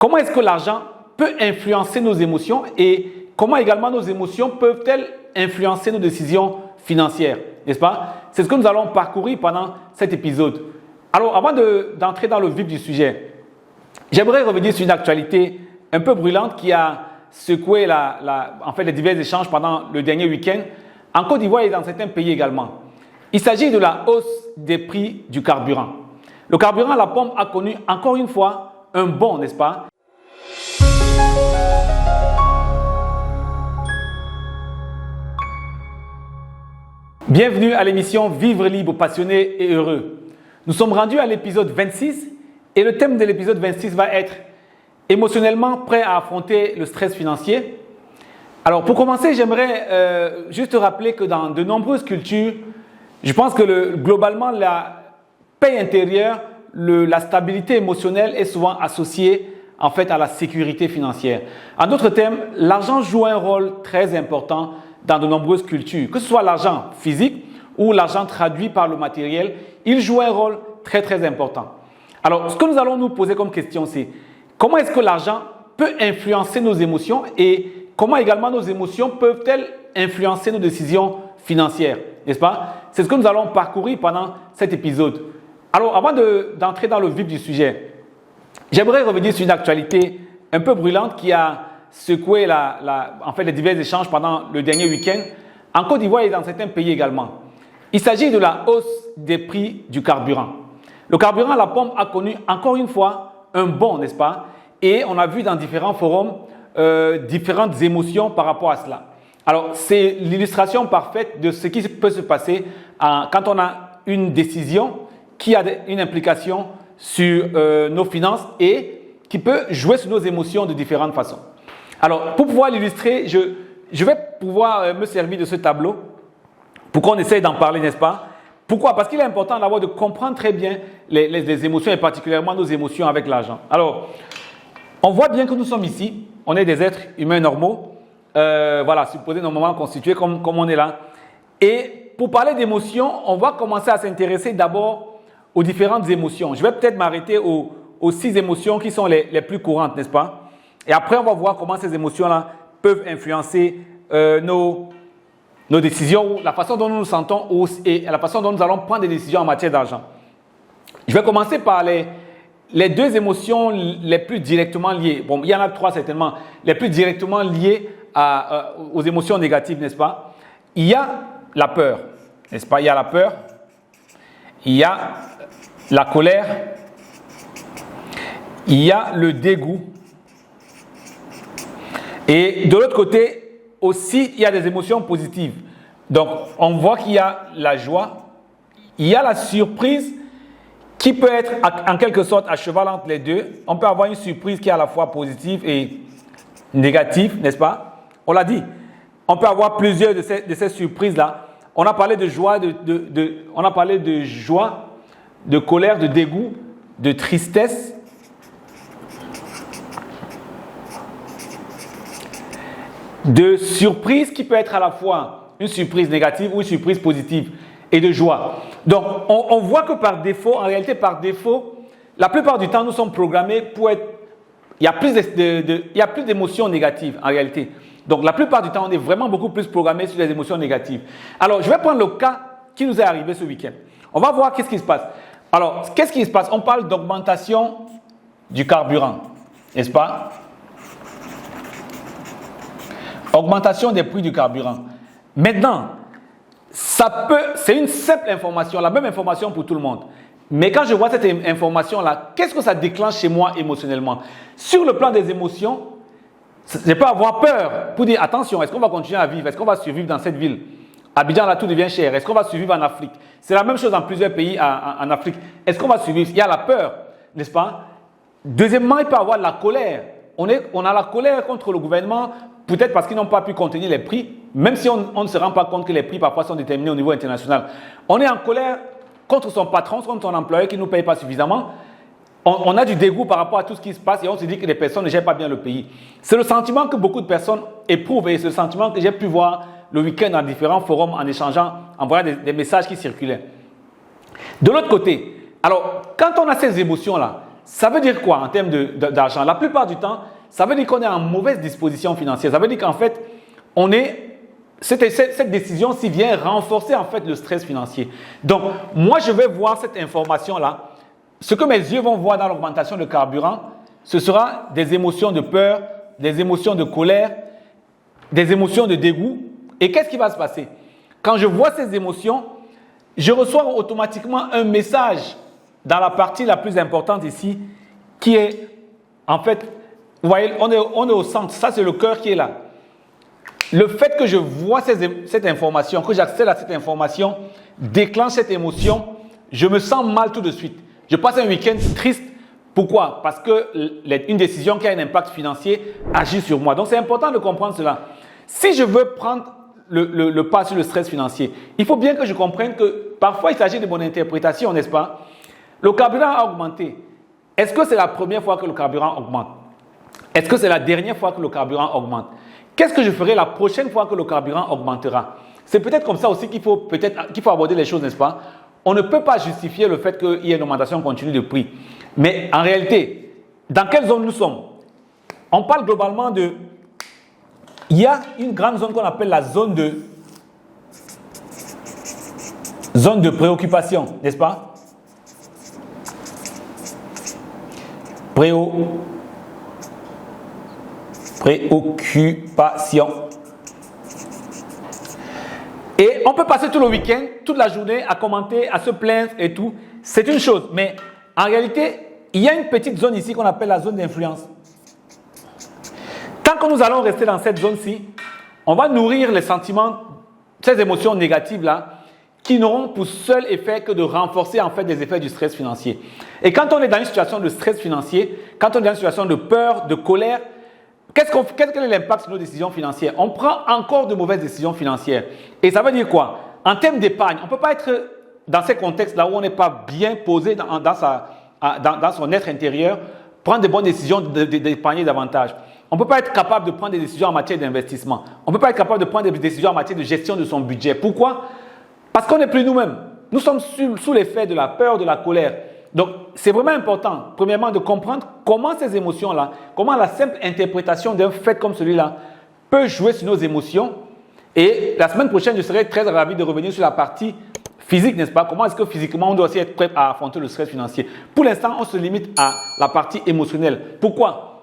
Comment est-ce que l'argent peut influencer nos émotions et comment également nos émotions peuvent-elles influencer nos décisions financières, n'est-ce pas? C'est ce que nous allons parcourir pendant cet épisode. Alors, avant d'entrer dans le vif du sujet, j'aimerais revenir sur une actualité un peu brûlante qui a secoué les divers échanges pendant le dernier week-end en Côte d'Ivoire et dans certains pays également. Il s'agit de la hausse des prix du carburant. Le carburant à la pompe a connu encore une fois un bond, n'est-ce pas? Bienvenue à l'émission Vivre libre, passionné et heureux. Nous sommes rendus à l'épisode 26 et le thème de l'épisode 26 va être émotionnellement prêt à affronter le stress financier. Alors pour commencer, j'aimerais juste rappeler que dans de nombreuses cultures, je pense que globalement la paix intérieure, la stabilité émotionnelle est souvent associée en fait à la sécurité financière. En d'autres termes, l'argent joue un rôle très important dans de nombreuses cultures, que ce soit l'argent physique ou l'argent traduit par le matériel, il joue un rôle très très important. Alors, ce que nous allons nous poser comme question, c'est comment est-ce que l'argent peut influencer nos émotions et comment également nos émotions peuvent-elles influencer nos décisions financières, n'est-ce pas? C'est ce que nous allons parcourir pendant cet épisode. Alors, avant d'entrer dans le vif du sujet, j'aimerais revenir sur une actualité un peu brûlante qui a secoué les divers échanges pendant le dernier week-end en Côte d'Ivoire et dans certains pays également. Il s'agit de la hausse des prix du carburant. Le carburant à la pompe a connu encore une fois un bond, n'est-ce pas? Et on a vu dans différents forums différentes émotions par rapport à cela. Alors, c'est l'illustration parfaite de ce qui peut se passer quand on a une décision qui a une implication sur nos finances et qui peut jouer sur nos émotions de différentes façons. Alors, pour pouvoir l'illustrer, je vais pouvoir me servir de ce tableau pour qu'on essaye d'en parler, n'est-ce pas? Pourquoi? Parce qu'il est important d'abord de comprendre très bien les émotions et particulièrement nos émotions avec l'argent. Alors, on voit bien que nous sommes ici, on est des êtres humains normaux, supposés normalement constitués comme on est là. Et pour parler d'émotions, on va commencer à s'intéresser d'abord aux différentes émotions. Je vais peut-être m'arrêter aux 6 émotions qui sont les plus courantes, n'est-ce pas? Et après, on va voir comment ces émotions-là peuvent influencer nos décisions, la façon dont nous nous sentons et la façon dont nous allons prendre des décisions en matière d'argent. Je vais commencer par les 2 émotions les plus directement liées. Bon, il y en a 3 certainement. Les plus directement liées aux émotions négatives, n'est-ce pas? Il y a la peur, n'est-ce pas? Il y a la peur, il y a la colère, il y a le dégoût. Et de l'autre côté, aussi, il y a des émotions positives. Donc, on voit qu'il y a la joie, il y a la surprise qui peut être en quelque sorte à cheval entre les deux. On peut avoir une surprise qui est à la fois positive et négative, n'est-ce pas? On l'a dit. On peut avoir plusieurs de ces surprises-là. On a parlé de joie, on a parlé de joie, de colère, de dégoût, de tristesse. De surprise qui peut être à la fois une surprise négative ou une surprise positive et de joie. Donc, on voit que par défaut, en réalité par défaut, la plupart du temps, nous sommes programmés pour être… Il y a plus d'émotions négatives en réalité. Donc, la plupart du temps, on est vraiment beaucoup plus programmés sur les émotions négatives. Alors, je vais prendre le cas qui nous est arrivé ce week-end. On va voir qu'est-ce qui se passe. Alors, qu'est-ce qui se passe? On parle d'augmentation du carburant, n'est-ce pas? Augmentation des prix du carburant. Maintenant, c'est une simple information, la même information pour tout le monde. Mais quand je vois cette information-là, qu'est-ce que ça déclenche chez moi émotionnellement? Sur le plan des émotions, je peux avoir peur pour dire attention, est-ce qu'on va continuer à vivre? Est-ce qu'on va survivre dans cette ville? Abidjan, là, tout devient cher. Est-ce qu'on va survivre en Afrique? C'est la même chose dans plusieurs pays en Afrique. Est-ce qu'on va survivre? Il y a la peur, n'est-ce pas? Deuxièmement, il peut y avoir la colère. On a la colère contre le gouvernement, peut-être parce qu'ils n'ont pas pu contenir les prix, même si on ne se rend pas compte que les prix parfois sont déterminés au niveau international. On est en colère contre son patron, contre son employeur qui ne nous paye pas suffisamment. On a du dégoût par rapport à tout ce qui se passe et on se dit que les personnes ne gèrent pas bien le pays. C'est le sentiment que beaucoup de personnes éprouvent et c'est le sentiment que j'ai pu voir le week-end dans différents forums en échangeant, en voyant des messages qui circulaient. De l'autre côté, alors quand on a ces émotions-là, ça veut dire quoi en termes d'argent? La plupart du temps, ça veut dire qu'on est en mauvaise disposition financière. Ça veut dire qu'en fait, cette décision-ci vient renforcer en fait le stress financier. Donc, moi, je vais voir cette information-là. Ce que mes yeux vont voir dans l'augmentation de carburant, ce sera des émotions de peur, des émotions de colère, des émotions de dégoût. Et qu'est-ce qui va se passer? Quand je vois ces émotions, je reçois automatiquement un message dans la partie la plus importante ici, qui est, en fait, vous voyez, on est au centre, ça c'est le cœur qui est là. Le fait que je vois cette information, que j'accède à cette information, déclenche cette émotion, je me sens mal tout de suite. Je passe un week-end triste. Pourquoi? Parce qu'une décision qui a un impact financier agit sur moi. Donc c'est important de comprendre cela. Si je veux prendre le pas sur le stress financier, il faut bien que je comprenne que parfois il s'agit de mon interprétation, n'est-ce pas? Le carburant a augmenté. Est-ce que c'est la première fois que le carburant augmente? Est-ce que c'est la dernière fois que le carburant augmente? Qu'est-ce que je ferai la prochaine fois que le carburant augmentera? C'est peut-être comme ça aussi qu'il faut aborder les choses, n'est-ce pas? On ne peut pas justifier le fait qu'il y ait une augmentation continue de prix. Mais en réalité, dans quelle zone nous sommes? On parle globalement de... Il y a une grande zone qu'on appelle la zone de préoccupation, n'est-ce pas? Préoccupation. Et on peut passer tout le week-end, toute la journée à commenter, à se plaindre et tout. C'est une chose, mais en réalité, il y a une petite zone ici qu'on appelle la zone d'influence. Tant que nous allons rester dans cette zone-ci, on va nourrir les sentiments, ces émotions négatives-là, qui n'auront pour seul effet que de renforcer en fait les effets du stress financier. Et quand on est dans une situation de stress financier, quand on est dans une situation de peur, de colère, quel est l'impact sur nos décisions financières? On prend encore de mauvaises décisions financières. Et ça veut dire quoi? En termes d'épargne, on ne peut pas être dans ces contextes-là où on n'est pas bien posé dans son être intérieur, prendre de bonnes décisions d'épargner davantage. On ne peut pas être capable de prendre des décisions en matière d'investissement. On ne peut pas être capable de prendre des décisions en matière de gestion de son budget. Pourquoi? Parce qu'on n'est plus nous-mêmes. Nous sommes sous l'effet de la peur, de la colère. Donc, c'est vraiment important, premièrement, de comprendre comment ces émotions-là, comment la simple interprétation d'un fait comme celui-là peut jouer sur nos émotions. Et la semaine prochaine, je serai très ravi de revenir sur la partie physique, n'est-ce pas? Comment est-ce que physiquement, on doit aussi être prêt à affronter le stress financier? Pour l'instant, on se limite à la partie émotionnelle. Pourquoi?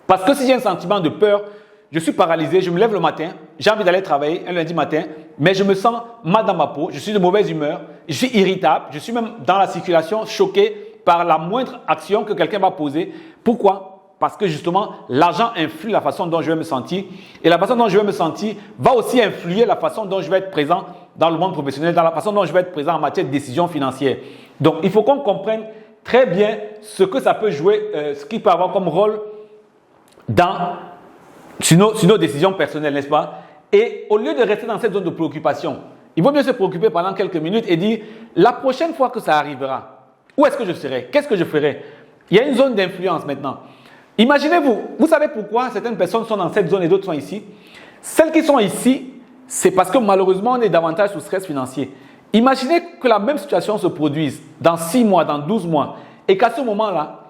Parce que si j'ai un sentiment de peur, je suis paralysé, je me lève le matin, j'ai envie d'aller travailler un lundi matin, mais je me sens mal dans ma peau, je suis de mauvaise humeur, je suis irritable, je suis même dans la circulation choqué par la moindre action que quelqu'un va poser. Pourquoi? Parce que justement, l'argent influe la façon dont je vais me sentir et la façon dont je vais me sentir va aussi influer la façon dont je vais être présent dans le monde professionnel, dans la façon dont je vais être présent en matière de décision financière. Donc, il faut qu'on comprenne très bien ce que ça peut jouer, ce qu'il peut avoir comme rôle sur nos décisions personnelles, n'est-ce pas? Et au lieu de rester dans cette zone de préoccupation, il vaut mieux se préoccuper pendant quelques minutes et dire, la prochaine fois que ça arrivera, où est-ce que je serai? Qu'est-ce que je ferai? Il y a une zone d'influence maintenant. Imaginez-vous, vous savez pourquoi certaines personnes sont dans cette zone et d'autres sont ici? Celles qui sont ici, c'est parce que malheureusement, on est davantage sous stress financier. Imaginez que la même situation se produise dans 6 mois, dans 12 mois, et qu'à ce moment-là,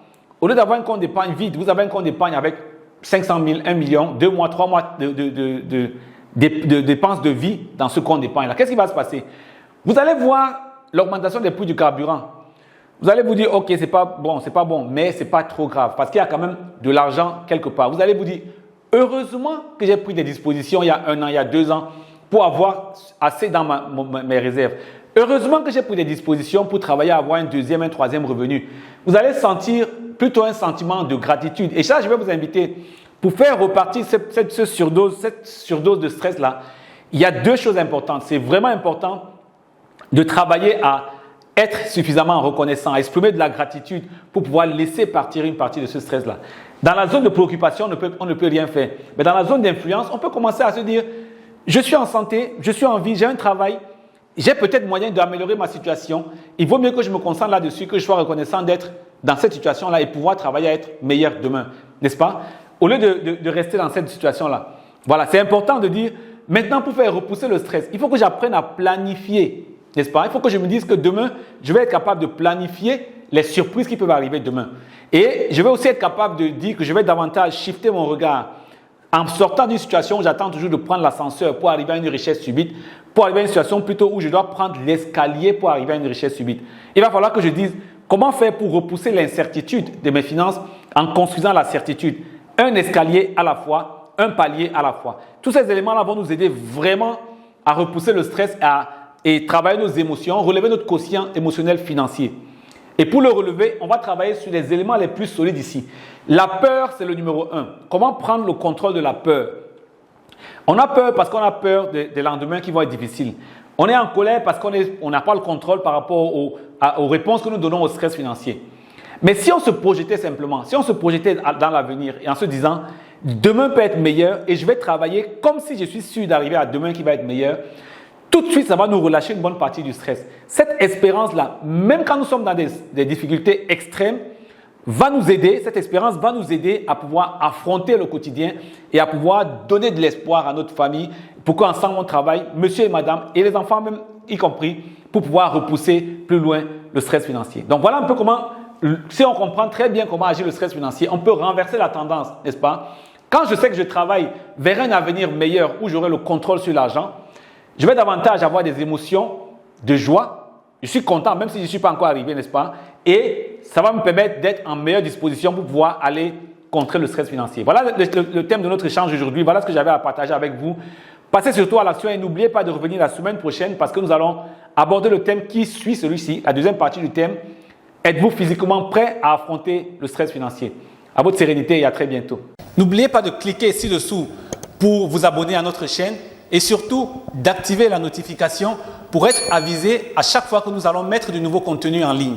au lieu d'avoir un compte d'épargne vide, vous avez un compte d'épargne avec 500 000, 1 million, 2 mois, 3 mois de dépenses de vie dans ce compte d'épargne-là. Qu'est-ce qui va se passer? Vous allez voir l'augmentation des prix du carburant. Vous allez vous dire, ok, c'est pas bon, mais c'est pas trop grave parce qu'il y a quand même de l'argent quelque part. Vous allez vous dire, heureusement que j'ai pris des dispositions il y a 1 an, il y a 2 ans pour avoir assez dans mes réserves. Heureusement que j'ai pris des dispositions pour travailler à avoir un deuxième, un troisième revenu. Vous allez sentir plutôt un sentiment de gratitude. Et ça, je vais vous inviter pour faire repartir cette surdose de stress-là. Il y a 2 choses importantes. C'est vraiment important de travailler à être suffisamment reconnaissant, à exprimer de la gratitude pour pouvoir laisser partir une partie de ce stress-là. Dans la zone de préoccupation, on ne peut rien faire. Mais dans la zone d'influence, on peut commencer à se dire, je suis en santé, je suis en vie, j'ai un travail, j'ai peut-être moyen d'améliorer ma situation. Il vaut mieux que je me concentre là-dessus, que je sois reconnaissant d'être dans cette situation-là et pouvoir travailler à être meilleur demain, n'est-ce pas? Au lieu de rester dans cette situation-là. Voilà, c'est important de dire, maintenant pour faire repousser le stress, il faut que j'apprenne à planifier n'est-ce pas? Il faut que je me dise que demain, je vais être capable de planifier les surprises qui peuvent arriver demain. Et je vais aussi être capable de dire que je vais davantage shifter mon regard en sortant d'une situation où j'attends toujours de prendre l'ascenseur pour arriver à une richesse subite, pour arriver à une situation plutôt où je dois prendre l'escalier pour arriver à une richesse subite. Il va falloir que je dise comment faire pour repousser l'incertitude de mes finances en construisant la certitude. Un escalier à la fois, un palier à la fois. Tous ces éléments-là vont nous aider vraiment à repousser le stress et travailler nos émotions, relever notre quotient émotionnel financier. Et pour le relever, on va travailler sur les éléments les plus solides ici. La peur, c'est le numéro 1. Comment prendre le contrôle de la peur? On a peur parce qu'on a peur des lendemains qui vont être difficiles. On est en colère parce qu'on n'a pas le contrôle par rapport aux réponses que nous donnons au stress financier. Mais si on se projetait simplement, si on se projetait dans l'avenir et en se disant « demain peut être meilleur et je vais travailler comme si je suis sûr d'arriver à demain qui va être meilleur », tout de suite, ça va nous relâcher une bonne partie du stress. Cette espérance-là, même quand nous sommes dans des difficultés extrêmes, va nous aider, cette espérance va nous aider à pouvoir affronter le quotidien et à pouvoir donner de l'espoir à notre famille pour qu'ensemble on travaille, monsieur et madame, et les enfants même y compris, pour pouvoir repousser plus loin le stress financier. Donc voilà un peu comment, si on comprend très bien comment agir le stress financier, on peut renverser la tendance, n'est-ce pas? Quand je sais que je travaille vers un avenir meilleur où j'aurai le contrôle sur l'argent, je vais davantage avoir des émotions de joie. Je suis content, même si je ne suis pas encore arrivé, n'est-ce pas? Et ça va me permettre d'être en meilleure disposition pour pouvoir aller contrer le stress financier. Voilà le thème de notre échange aujourd'hui. Voilà ce que j'avais à partager avec vous. Passez surtout à l'action et n'oubliez pas de revenir la semaine prochaine parce que nous allons aborder le thème qui suit celui-ci, la deuxième partie du thème. Êtes-vous physiquement prêt à affronter le stress financier? À votre sérénité et à très bientôt. N'oubliez pas de cliquer ci-dessous pour vous abonner à notre chaîne. Et surtout, d'activer la notification pour être avisé à chaque fois que nous allons mettre de nouveaux contenus en ligne.